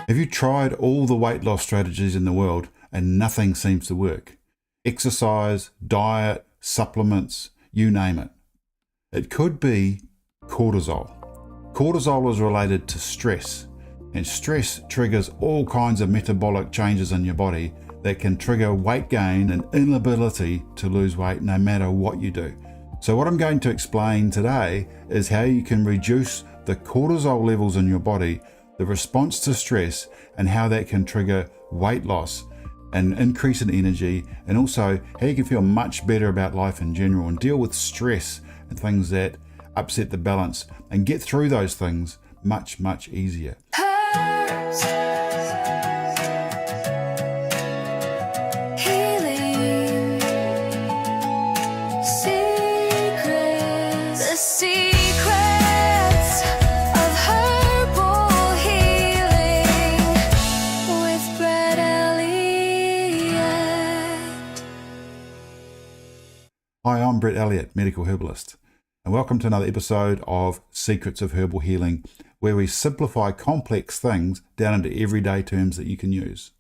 Have you tried all the weight loss strategies in the world and nothing seems to work? Exercise, diet, supplements, you name it. It could be cortisol. Cortisol is related to stress, and stress triggers all kinds of metabolic changes in your body that can trigger weight gain and inability to lose weight no matter what you do. So what I'm going to explain today is how you can reduce the cortisol levels in your body, the response to stress, and how that can trigger weight loss and increase in energy, and also how you can feel much better about life in general and deal with stress and things that upset the balance and get through those things much, much easier. Hi, I'm Brett Elliott, medical herbalist, and welcome to another episode of Secrets of Herbal Healing, where we simplify complex things down into everyday terms that you can use.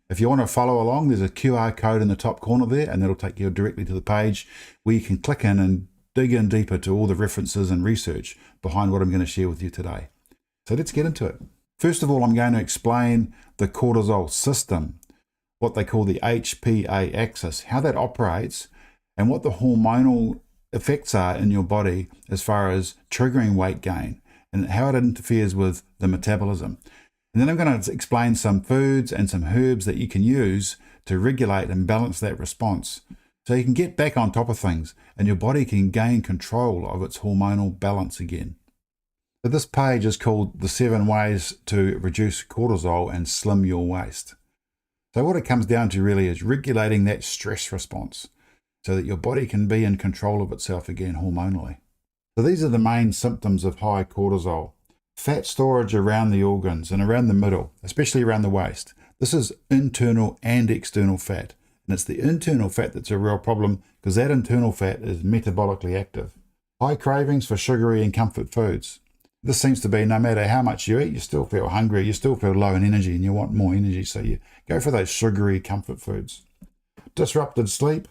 If you want to follow along, there's a QR code in the top corner there, and that'll take you directly to the page where you can click in and dig in deeper to all the references and research behind what I'm going to share with you today. So let's get into it. First of all, I'm going to explain the cortisol system, what they call the HPA axis, how that operates, and what the hormonal effects are in your body as far as triggering weight gain and how it interferes with the metabolism. And then I'm going to explain some foods and some herbs that you can use to regulate and balance that response so you can get back on top of things and your body can gain control of its hormonal balance again. So this page is called The 7 Ways to Reduce Cortisol and Slim Your Waist. So what it comes down to really is regulating that stress response, so that your body can be in control of itself again hormonally. So these are the main symptoms of high cortisol. Fat storage around the organs and around the middle, especially around the waist. This is internal and external fat. And it's the internal fat that's a real problem because that internal fat is metabolically active. High cravings for sugary and comfort foods. This seems to be no matter how much you eat, you still feel hungry, you still feel low in energy and you want more energy. So you go for those sugary comfort foods. Disrupted sleep,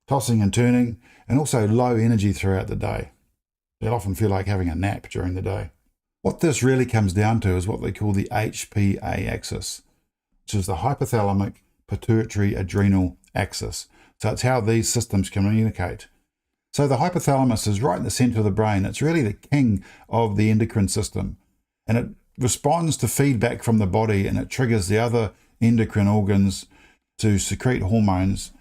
tossing and turning, and also low energy throughout the day. You'll often feel like having a nap during the day. What this really comes down to is what they call the HPA axis, which is the hypothalamic pituitary adrenal axis. So it's how these systems communicate. So the hypothalamus is right in the center of the brain. It's really the king of the endocrine system, and it responds to feedback from the body, and it triggers the other endocrine organs to secrete hormones,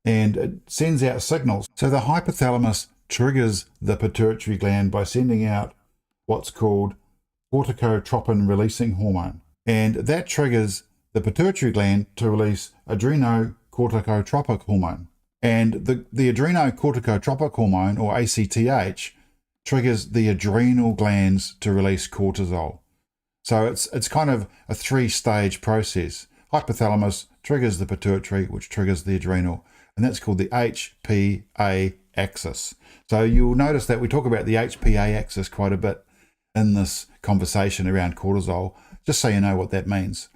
and it sends out signals. So the hypothalamus triggers the pituitary gland by sending out what's called corticotropin releasing hormone. And that triggers the pituitary gland to release adrenocorticotropic hormone. And the adrenocorticotropic hormone, or ACTH, triggers the adrenal glands to release cortisol. So it's kind of a three-stage process. Hypothalamus triggers the pituitary, which triggers the adrenal, and that's called the HPA axis. So you'll notice that we talk about the HPA axis quite a bit in this conversation around cortisol, just so you know what that means.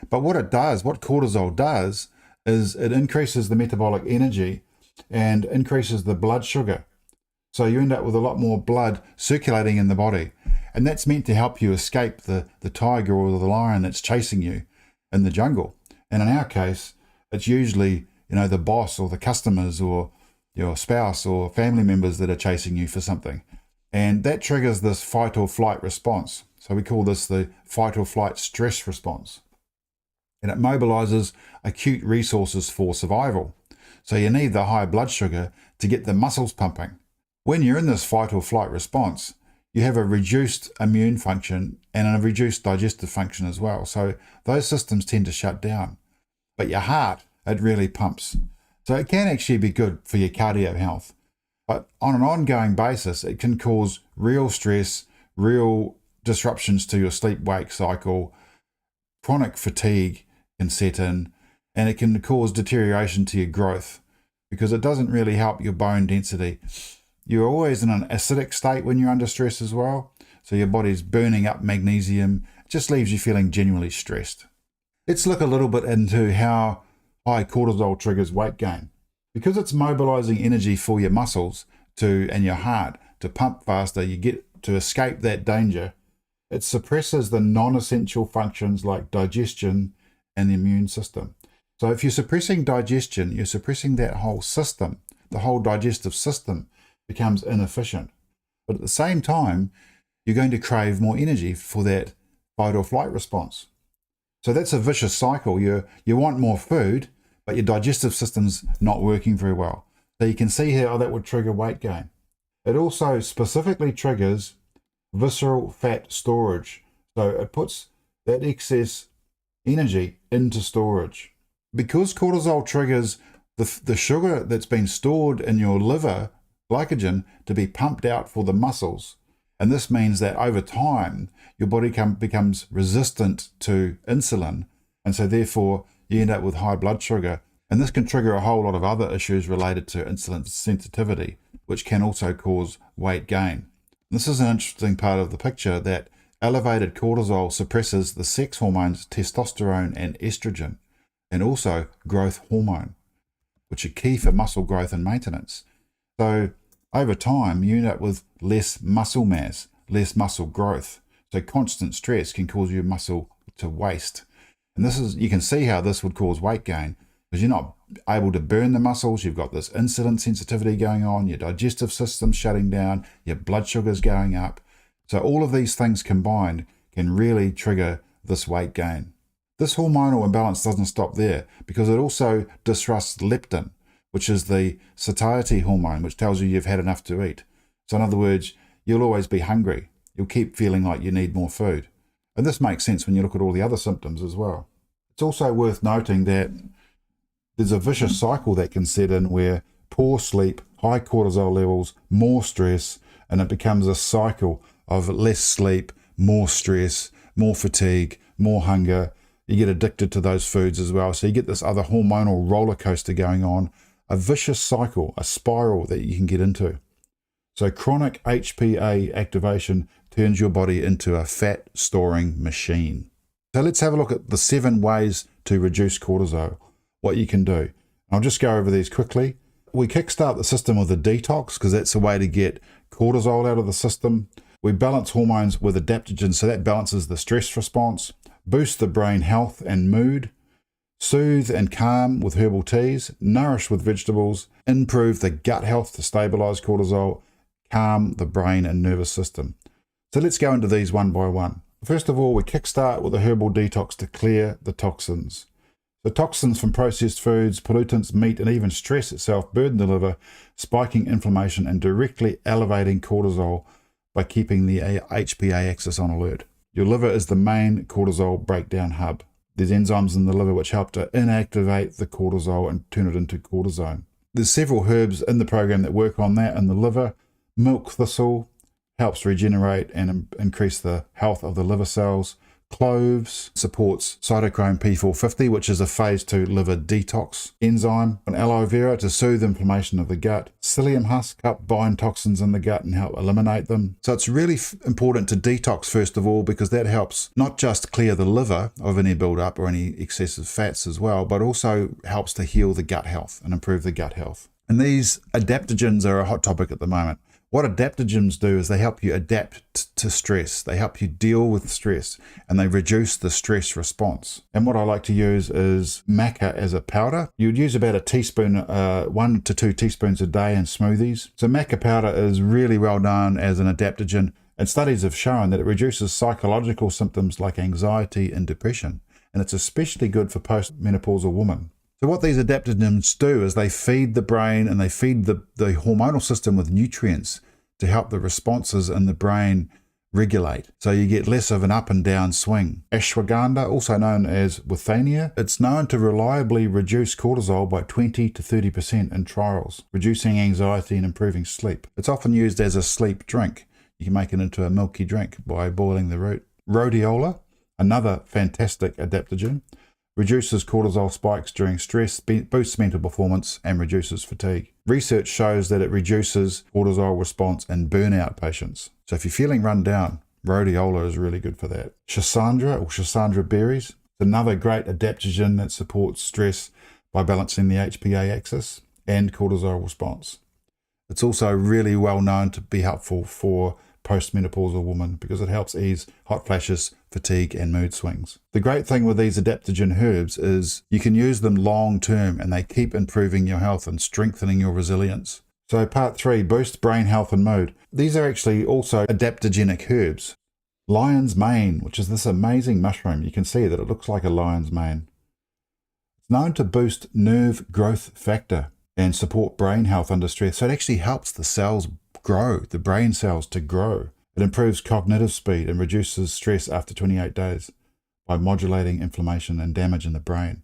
But what cortisol does, is it increases the metabolic energy and increases the blood sugar. So you end up with a lot more blood circulating in the body. And that's meant to help you escape the tiger or the lion that's chasing you in the jungle. And in our case, it's usually the boss or the customers or your spouse or family members that are chasing you for something. And that triggers this fight or flight response. So we call this the fight or flight stress response. And it mobilizes acute resources for survival. So you need the high blood sugar to get the muscles pumping. When you're in this fight or flight response, you have a reduced immune function and a reduced digestive function as well. So those systems tend to shut down. But your heart, it really pumps. So it can actually be good for your cardio health. But on an ongoing basis, it can cause real stress, real disruptions to your sleep-wake cycle, chronic fatigue can set in, and it can cause deterioration to your growth because it doesn't really help your bone density. You're always in an acidic state when you're under stress as well. So your body's burning up magnesium, just leaves you feeling genuinely stressed. Let's look a little bit into how high cortisol triggers weight gain. Because it's mobilizing energy for your muscles and your heart to pump faster, you get to escape that danger. It suppresses the non-essential functions like digestion and the immune system. So if you're suppressing digestion, you're suppressing that whole system. The whole digestive system becomes inefficient. But at the same time, you're going to crave more energy for that fight or flight response. So that's a vicious cycle. You want more food, but your digestive system's not working very well. So you can see how that would trigger weight gain. It also specifically triggers visceral fat storage. So it puts that excess energy into storage. Because cortisol triggers the sugar that's been stored in your liver, glycogen, to be pumped out for the muscles. And this means that over time, your body becomes resistant to insulin. And so therefore, you end up with high blood sugar. And this can trigger a whole lot of other issues related to insulin sensitivity, which can also cause weight gain. This is an interesting part of the picture, that elevated cortisol suppresses the sex hormones testosterone and estrogen, and also growth hormone, which are key for muscle growth and maintenance. So over time, you end up with less muscle mass, less muscle growth. So constant stress can cause your muscle to waste. And you can see how this would cause weight gain, because you're not able to burn the muscles. You've got this insulin sensitivity going on, your digestive system's shutting down, your blood sugar's going up. So all of these things combined can really trigger this weight gain. This hormonal imbalance doesn't stop there, because it also disrupts leptin, which is the satiety hormone, which tells you you've had enough to eat. So in other words, you'll always be hungry. You'll keep feeling like you need more food. And this makes sense when you look at all the other symptoms as well. It's also worth noting that there's a vicious cycle that can set in where poor sleep, high cortisol levels, more stress, and it becomes a cycle of less sleep, more stress, more fatigue, more hunger. You get addicted to those foods as well. So you get this other hormonal roller coaster going on, a vicious cycle, a spiral that you can get into. So chronic HPA activation turns your body into a fat storing machine. So let's have a look at the 7 ways to reduce cortisol, what you can do. I'll just go over these quickly. We kickstart the system with a detox, because that's a way to get cortisol out of the system. We balance hormones with adaptogens, so that balances the stress response. Boost the brain health and mood. Soothe and calm with herbal teas. Nourish with vegetables. Improve the gut health to stabilize cortisol. Calm the brain and nervous system. So let's go into these one by one. First of all, we kickstart with a herbal detox to clear the toxins. The toxins from processed foods, pollutants, meat, and even stress itself burden the liver, spiking inflammation and directly elevating cortisol by keeping the HPA axis on alert. Your liver is the main cortisol breakdown hub. There's enzymes in the liver which help to inactivate the cortisol and turn it into cortisone. There's several herbs in the program that work on that in the liver. Milk thistle helps regenerate and increase the health of the liver cells. Cloves supports cytochrome P450, which is a phase 2 liver detox enzyme. And aloe vera to soothe inflammation of the gut. Psyllium husk help bind toxins in the gut and help eliminate them. So it's really important to detox first of all, because that helps not just clear the liver of any build-up or any excessive fats as well, but also helps to heal the gut health and improve the gut health. And these adaptogens are a hot topic at the moment. What adaptogens do is they help you adapt to stress. They help you deal with stress, and they reduce the stress response. And what I like to use is Maca as a powder. You'd use about a teaspoon, 1 to 2 teaspoons a day in smoothies. So Maca powder is really well known as an adaptogen, and studies have shown that it reduces psychological symptoms like anxiety and depression. And it's especially good for postmenopausal women. So what these adaptogens do is they feed the brain and they feed the hormonal system with nutrients to help the responses in the brain regulate. So you get less of an up and down swing. Ashwagandha, also known as withania, it's known to reliably reduce cortisol by 20 to 30% in trials, reducing anxiety and improving sleep. It's often used as a sleep drink. You can make it into a milky drink by boiling the root. Rhodiola, another fantastic adaptogen, reduces cortisol spikes during stress, boosts mental performance, and reduces fatigue. Research shows that it reduces cortisol response in burnout patients. So if you're feeling run down, Rhodiola is really good for that. Schisandra or Schisandra berries, another great adaptogen that supports stress by balancing the HPA axis and cortisol response. It's also really well known to be helpful for postmenopausal women because it helps ease hot flashes, fatigue, and mood swings. The great thing with these adaptogen herbs is you can use them long term and they keep improving your health and strengthening your resilience. So part 3, boost brain health and mood. These are actually also adaptogenic herbs. Lion's mane, which is this amazing mushroom. You can see that it looks like a lion's mane. It's known to boost nerve growth factor and support brain health under stress. So it actually helps the cells grow, the brain cells to grow. It improves cognitive speed and reduces stress after 28 days by modulating inflammation and damage in the brain.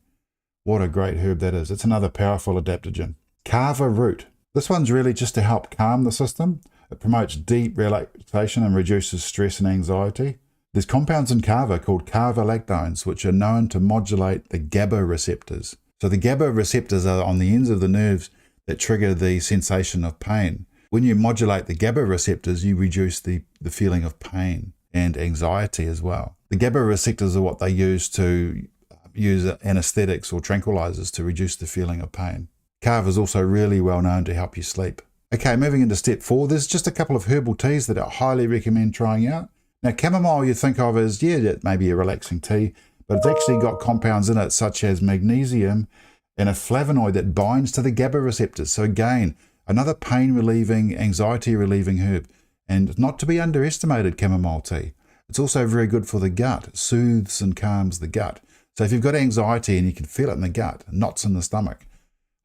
What a great herb that is. It's another powerful adaptogen. Kava root. This one's really just to help calm the system. It promotes deep relaxation and reduces stress and anxiety. There's compounds in kava called kava-lactones, which are known to modulate the GABA receptors. So the GABA receptors are on the ends of the nerves that trigger the sensation of pain. When you modulate the GABA receptors, you reduce the feeling of pain and anxiety as well. The GABA receptors are what they use to use anesthetics or tranquilizers to reduce the feeling of pain. Kava is also really well known to help you sleep. Okay, moving into step 4, there's just a couple of herbal teas that I highly recommend trying out. Now, chamomile you think of as, it may be a relaxing tea, but it's actually got compounds in it such as magnesium and a flavonoid that binds to the GABA receptors. So again, another pain-relieving, anxiety-relieving herb. And not to be underestimated, chamomile tea. It's also very good for the gut. It soothes and calms the gut. So if you've got anxiety and you can feel it in the gut, knots in the stomach,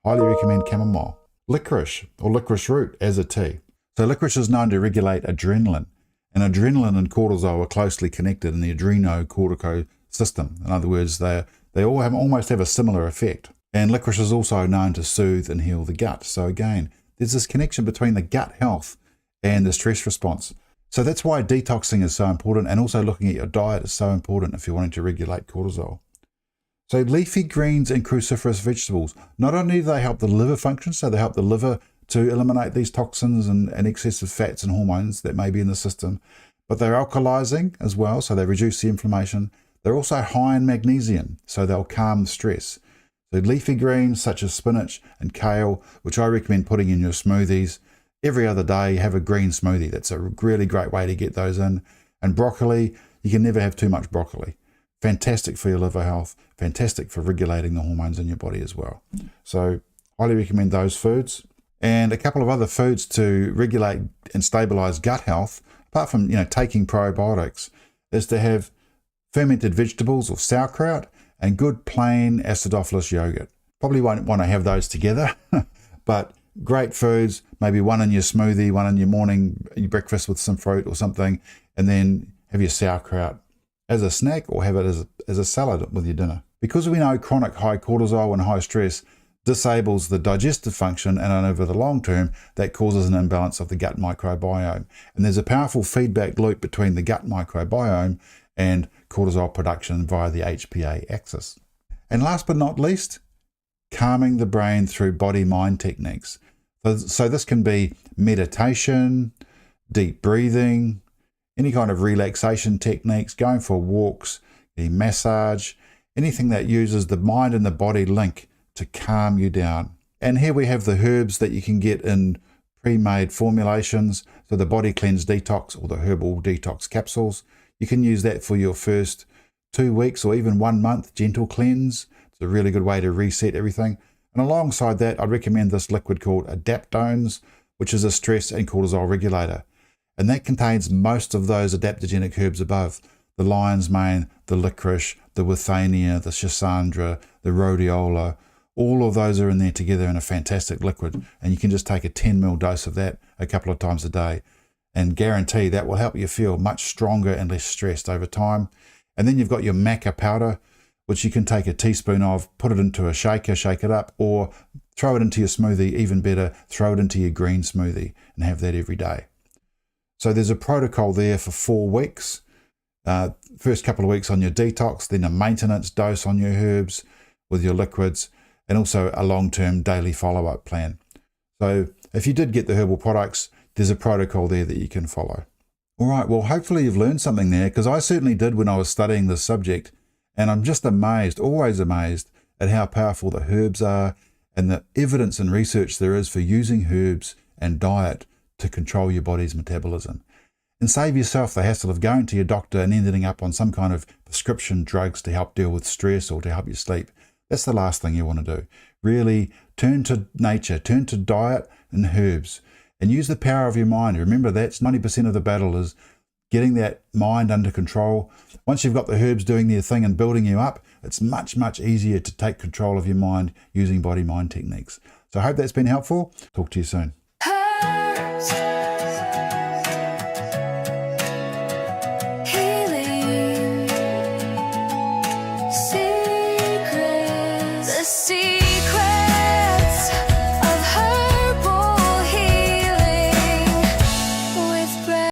highly recommend chamomile. Licorice or licorice root as a tea. So licorice is known to regulate adrenaline. And adrenaline and cortisol are closely connected in the adrenocortical system. In other words, they all almost have a similar effect. And licorice is also known to soothe and heal the gut. So again, there's this connection between the gut health and the stress response. So that's why detoxing is so important, and also looking at your diet is so important if you're wanting to regulate cortisol. So leafy greens and cruciferous vegetables, not only do they help the liver function, so they help the liver to eliminate these toxins and excessive fats and hormones that may be in the system, but they're alkalizing as well, so they reduce the inflammation. They're also high in magnesium, so they'll calm stress. So leafy greens such as spinach and kale, which I recommend putting in your smoothies. Every other day, have a green smoothie. That's a really great way to get those in. And broccoli, you can never have too much broccoli. Fantastic for your liver health, fantastic for regulating the hormones in your body as well. So highly recommend those foods. And a couple of other foods to regulate and stabilize gut health, apart from taking probiotics, is to have fermented vegetables or sauerkraut and good plain acidophilus yogurt. Probably won't want to have those together, but great foods, maybe one in your smoothie, one in your morning your breakfast with some fruit or something, and then have your sauerkraut as a snack or have it as a salad with your dinner. Because we know chronic high cortisol and high stress disables the digestive function, and over the long term, that causes an imbalance of the gut microbiome. And there's a powerful feedback loop between the gut microbiome and cortisol production via the HPA axis. And last but not least, calming the brain through body-mind techniques. So this can be meditation, deep breathing, any kind of relaxation techniques, going for walks, a massage, anything that uses the mind and the body link to calm you down. And here we have the herbs that you can get in pre-made formulations. So the Body Cleanse Detox or the Herbal Detox capsules. You can use that for your first 2 weeks or even 1 month gentle cleanse. It's a really good way to reset everything. And alongside that, I'd recommend this liquid called Adaptogens, which is a stress and cortisol regulator. And that contains most of those adaptogenic herbs above. The lion's mane, the licorice, the withania, the Schisandra, the rhodiola, all of those are in there together in a fantastic liquid. And you can just take a 10 ml dose of that a couple of times a day and guarantee that will help you feel much stronger and less stressed over time. And then you've got your Maca powder, which you can take a teaspoon of, put it into a shaker, shake it up, or throw it into your smoothie. Even better, throw it into your green smoothie and have that every day. So there's a protocol there for 4 weeks. First couple of weeks on your detox, then a maintenance dose on your herbs with your liquids, and also a long-term daily follow-up plan. So if you did get the herbal products, there's a protocol there that you can follow. All right, well, hopefully you've learned something there, because I certainly did when I was studying this subject. And I'm just amazed, always amazed, at how powerful the herbs are and the evidence and research there is for using herbs and diet to control your body's metabolism. And save yourself the hassle of going to your doctor and ending up on some kind of prescription drugs to help deal with stress or to help you sleep. That's the last thing you want to do. Really turn to nature, turn to diet and herbs, and use the power of your mind. Remember, that's 90% of the battle, is getting that mind under control. Once you've got the herbs doing their thing and building you up, it's much, much easier to take control of your mind using body-mind techniques. So I hope that's been helpful. Talk to you soon.